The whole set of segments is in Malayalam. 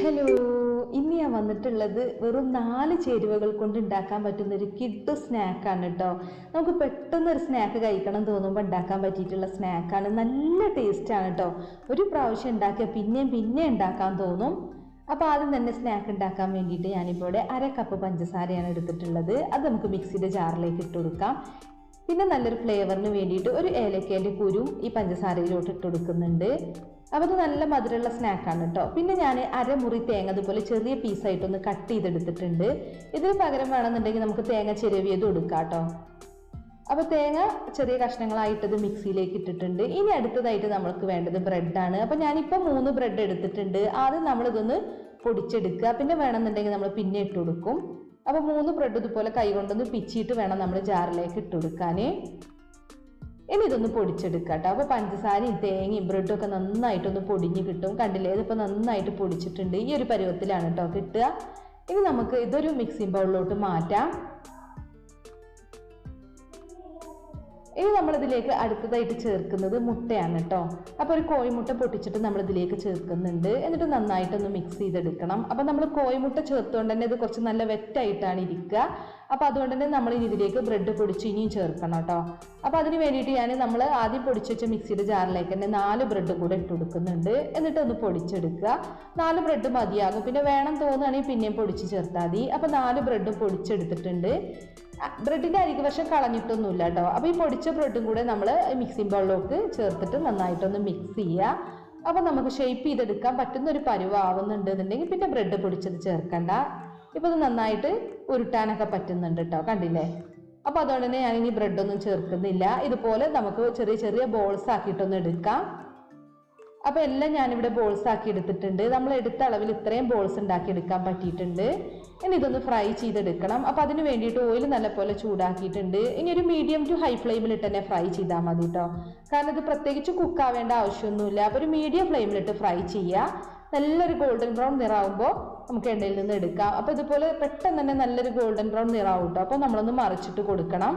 ഹലോ, ഇന്ന് ഞാൻ വന്നിട്ടുള്ളത് വെറും 4 ചേരുവകൾ കൊണ്ട് ഉണ്ടാക്കാൻ പറ്റുന്ന ഒരു കിഡ് സ്നാക്കാണ് കേട്ടോ. നമുക്ക് പെട്ടെന്ന് ഒരു സ്നാക്ക് കഴിക്കണം തോന്നുമ്പോൾ ഉണ്ടാക്കാൻ പറ്റിയിട്ടുള്ള സ്നാക്കാണ്. നല്ല ടേസ്റ്റാണ് കേട്ടോ. ഒരു പ്രാവശ്യം ഉണ്ടാക്കിയാൽ പിന്നെ ഉണ്ടാക്കാൻ തോന്നും. അപ്പോൾ ആദ്യം തന്നെ സ്നാക്ക് ഉണ്ടാക്കാൻ വേണ്ടിയിട്ട് ഞാനിപ്പോൾ ഇവിടെ 1/2 കപ്പ് പഞ്ചസാരയാണ് എടുത്തിട്ടുള്ളത്. അത് നമുക്ക് മിക്സിയുടെ ജാറിലേക്ക് ഇട്ട് കൊടുക്കാം. പിന്നെ നല്ലൊരു ഫ്ലേവറിന് വേണ്ടിയിട്ട് ഒരു ഏലക്കയുടെ കുരും ഈ പഞ്ചസാരയിലോട്ട് ഇട്ട് കൊടുക്കുന്നുണ്ട്. അപ്പോൾ അത് നല്ല മധുരമുള്ള സ്നാക്കാണ് കേട്ടോ. പിന്നെ ഞാൻ 1/2 മുറി തേങ്ങ അതുപോലെ ചെറിയ പീസായിട്ടൊന്ന് കട്ട് ചെയ്തെടുത്തിട്ടുണ്ട്. ഇതിന് പകരം വേണമെന്നുണ്ടെങ്കിൽ നമുക്ക് തേങ്ങ ചിരവിയത് കൊടുക്കാം കേട്ടോ. അപ്പോൾ തേങ്ങ ചെറിയ കഷ്ണങ്ങളായിട്ടത് മിക്സിയിലേക്ക് ഇട്ടിട്ടുണ്ട്. ഇനി അടുത്തതായിട്ട് നമ്മൾക്ക് വേണ്ടത് ബ്രെഡാണ്. അപ്പോൾ ഞാനിപ്പോൾ 3 ബ്രെഡ് എടുത്തിട്ടുണ്ട്. ആദ്യം നമ്മളിതൊന്ന് പൊടിച്ചെടുക്കുക. പിന്നെ വേണമെന്നുണ്ടെങ്കിൽ നമ്മൾ പിന്നെ ഇട്ട് കൊടുക്കും. അപ്പോൾ 3 ബ്രെഡ് ഇതുപോലെ കൈകൊണ്ടൊന്ന് പിച്ചിട്ട് വേണം നമ്മൾ ജാറിലേക്ക് ഇട്ട് കൊടുക്കാൻ. ഇനി ഇതൊന്ന് പൊടിച്ചെടുക്കുക കേട്ടോ. അപ്പോൾ പഞ്ചസാരയും തേങ്ങയും ബ്രെഡും ഒക്കെ നന്നായിട്ടൊന്ന് പൊടിഞ്ഞ് കിട്ടും. കണ്ടില്ലേ, ഇതിപ്പോൾ നന്നായിട്ട് പൊടിച്ചിട്ടുണ്ട്. ഈ ഒരു പരുവത്തിലാണ് കേട്ടോ കിട്ടുക. ഇനി നമുക്ക് ഇതൊരു മിക്സിംഗ് ബൗളിലോട്ട് മാറ്റാം. ഇനി നമ്മളിതിലേക്ക് അടുത്തതായിട്ട് ചേർക്കുന്നത് മുട്ടയാണ് കേട്ടോ. അപ്പോൾ ഒരു കോഴിമുട്ട പൊട്ടിച്ചിട്ട് നമ്മളിതിലേക്ക് ചേർക്കുന്നുണ്ട്. എന്നിട്ട് നന്നായിട്ടൊന്ന് മിക്സ് ചെയ്തെടുക്കണം. അപ്പോൾ നമ്മൾ കോഴിമുട്ട ചേർത്തുകൊണ്ട് തന്നെ ഇത് കുറച്ച് നല്ല വെറ്റായിട്ടാണ് ഇരിക്കുക. അപ്പോൾ അതുകൊണ്ട് തന്നെ നമ്മൾ ഇതിലേക്ക് ബ്രെഡ് പൊടിച്ച് ഇനിയും ചേർക്കണം കേട്ടോ. അപ്പോൾ അതിന് വേണ്ടിയിട്ട് നമ്മൾ ആദ്യം പൊടിച്ച് വെച്ച മിക്സിയുടെ ജാറിലേക്ക് തന്നെ 4 ബ്രെഡ് കൂടെ ഇട്ട് കൊടുക്കുന്നുണ്ട്. എന്നിട്ട് ഒന്ന് പൊടിച്ചെടുക്കുക. 4 ബ്രെഡ് മതിയാകും. പിന്നെ വേണം തോന്നുകയാണെങ്കിൽ പിന്നെയും പൊടിച്ച് ചേർത്താൽ മതി. അപ്പോൾ 4 ബ്രെഡും പൊടിച്ചെടുത്തിട്ടുണ്ട്. ബ്രെഡിൻ്റെ അരികുവശം കളഞ്ഞിട്ടൊന്നുമില്ല കേട്ടോ. അപ്പോൾ ഈ പൊടിച്ച ബ്രെഡും കൂടെ നമ്മൾ മിക്സിംഗ് ബൗളിലേക്ക് ചേർത്തിട്ട് നന്നായിട്ടൊന്ന് മിക്സ് ചെയ്യുക. അപ്പോൾ നമുക്ക് ഷേപ്പ് ചെയ്തെടുക്കാൻ പറ്റുന്ന ഒരു പരുവാവുന്നുണ്ട് എന്നുണ്ടെങ്കിൽ പിന്നെ ബ്രെഡ് പൊടിച്ചത് ചേർക്കണ്ട. ഇപ്പോൾ ഇത് നന്നായിട്ട് ഉരുട്ടാനൊക്കെ പറ്റുന്നുണ്ട് കേട്ടോ, കണ്ടില്ലേ. അപ്പോൾ അതുകൊണ്ട് തന്നെ ഞാനിനി ബ്രെഡൊന്നും ചേർക്കുന്നില്ല. ഇതുപോലെ നമുക്ക് ചെറിയ ചെറിയ ബോൾസ് ആക്കിയിട്ടൊന്ന് എടുക്കാം. അപ്പോൾ എല്ലാം ഞാനിവിടെ ബോൾസ് ആക്കി എടുത്തിട്ടുണ്ട്. നമ്മൾ എടുത്ത അളവിൽ ഇത്രയും ബോൾസ് ഉണ്ടാക്കി എടുക്കാൻ പറ്റിയിട്ടുണ്ട്. ഇനി ഇതൊന്ന് ഫ്രൈ ചെയ്തെടുക്കണം. അപ്പോൾ അതിന് വേണ്ടിയിട്ട് ഓയിൽ നല്ലപോലെ ചൂടാക്കിയിട്ടുണ്ട്. ഇനി ഒരു മീഡിയം ടു ഹൈ ഫ്ലെയിമിലിട്ട് തന്നെ ഫ്രൈ ചെയ്താൽ മതി കേട്ടോ. കാരണം ഇത് പ്രത്യേകിച്ച് കുക്കാവേണ്ട ആവശ്യമൊന്നുമില്ല. അപ്പോൾ ഒരു മീഡിയം ഫ്ലെയിമിലിട്ട് ഫ്രൈ ചെയ്യുക. നല്ലൊരു ഗോൾഡൻ ബ്രൗൺ നിറാവുമ്പോൾ നമുക്ക് എണ്ണയിൽ നിന്ന് എടുക്കാം. അപ്പോൾ ഇതുപോലെ പെട്ടെന്ന് തന്നെ നല്ലൊരു ഗോൾഡൻ ബ്രൗൺ നിറാവും കേട്ടോ. അപ്പോൾ നമ്മളൊന്ന് മറിച്ചിട്ട് കൊടുക്കണം.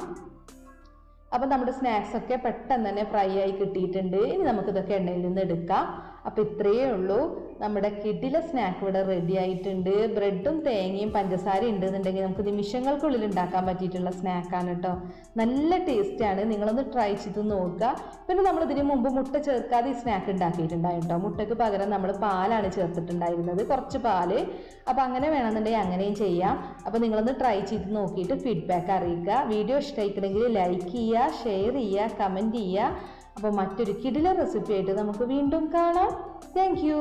അപ്പോൾ നമ്മുടെ സ്നാക്സ് ഒക്കെ പെട്ടെന്ന് തന്നെ ഫ്രൈ ആയി കിട്ടിയിട്ടുണ്ട്. ഇനി നമുക്കിതൊക്കെ എണ്ണയിൽ നിന്ന് എടുക്കാം. അപ്പോൾ ഇത്രയേ ഉള്ളൂ, നമ്മുടെ കിഡിലെ സ്നാക്ക് ഇവിടെ റെഡി ആയിട്ടുണ്ട്. ബ്രെഡും തേങ്ങയും പഞ്ചസാരയും ഉണ്ടെന്നുണ്ടെങ്കിൽ നമുക്ക് നിമിഷങ്ങൾക്കുള്ളിൽ ഉണ്ടാക്കാൻ പറ്റിയിട്ടുള്ള സ്നാക്കാണ് കേട്ടോ. നല്ല ടേസ്റ്റാണ്. നിങ്ങളൊന്ന് ട്രൈ ചെയ്ത് നോക്കുക. പിന്നെ നമ്മൾ ഇതിന് മുമ്പ് മുട്ട ചേർക്കാതെ ഈ സ്നാക്ക് ഉണ്ടാക്കിയിട്ടുണ്ടായിരുന്നു കേട്ടോ. മുട്ടയ്ക്ക് പകരം നമ്മൾ പാലാണ് ചേർത്തിട്ടുണ്ടായിരുന്നത്, കുറച്ച് പാല്. അപ്പോൾ അങ്ങനെ വേണമെന്നുണ്ടെങ്കിൽ അങ്ങനെയും ചെയ്യാം. അപ്പോൾ നിങ്ങളൊന്ന് ട്രൈ ചെയ്ത് നോക്കിയിട്ട് ഫീഡ്ബാക്ക് അറിയിക്കുക. വീഡിയോ ഇഷ്ടമായിട്ടുണ്ടെങ്കിൽ ലൈക്ക് ചെയ്യുക, ഷെയർ ചെയ്യുക, കമൻറ്റ് ചെയ്യുക. അപ്പോൾ മറ്റൊരു കിടിലൻ റെസിപ്പി ആയിട്ട് നമുക്ക് വീണ്ടും കാണാം. Thank you.